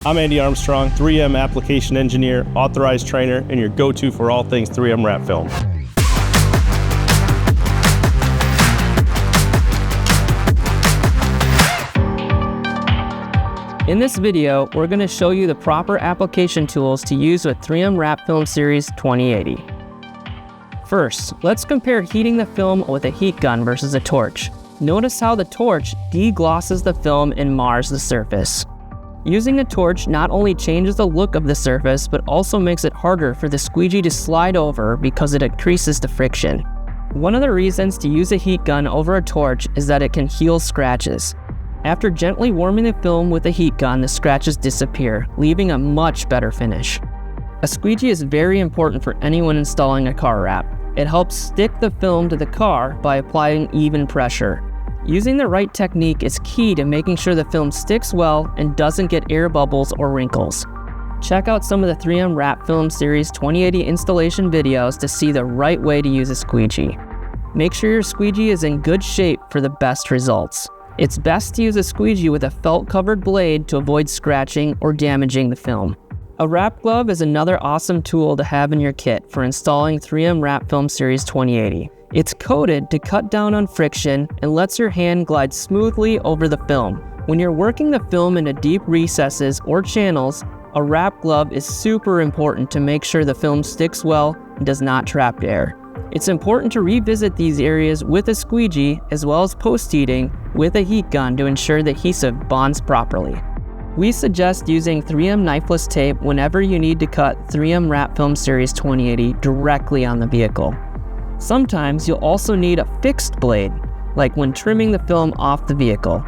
I'm Andy Armstrong, 3M application engineer, authorized trainer, and your go-to for all things 3M wrap film. In this video, we're going to show you the proper application tools to use with 3M Wrap Film Series 2080. First, let's compare heating the film with a heat gun versus a torch. Notice how the torch deglosses the film and mars the surface. Using a torch not only changes the look of the surface, but also makes it harder for the squeegee to slide over because it increases the friction. One of the reasons to use a heat gun over a torch is that it can heal scratches. After gently warming the film with a heat gun, the scratches disappear, leaving a much better finish. A squeegee is very important for anyone installing a car wrap. It helps stick the film to the car by applying even pressure. Using the right technique is key to making sure the film sticks well and doesn't get air bubbles or wrinkles. Check out some of the 3M Wrap Film Series 2080 installation videos to see the right way to use a squeegee. Make sure your squeegee is in good shape for the best results. It's best to use a squeegee with a felt-covered blade to avoid scratching or damaging the film. A wrap glove is another awesome tool to have in your kit for installing 3M Wrap Film Series 2080. It's coated to cut down on friction and lets your hand glide smoothly over the film. When you're working the film into deep recesses or channels, a wrap glove is super important to make sure the film sticks well and does not trap air. It's important to revisit these areas with a squeegee as well as post-heating with a heat gun to ensure the adhesive bonds properly. We suggest using 3M knifeless tape whenever you need to cut 3M Wrap Film Series 2080 directly on the vehicle. Sometimes you'll also need a fixed blade, like when trimming the film off the vehicle.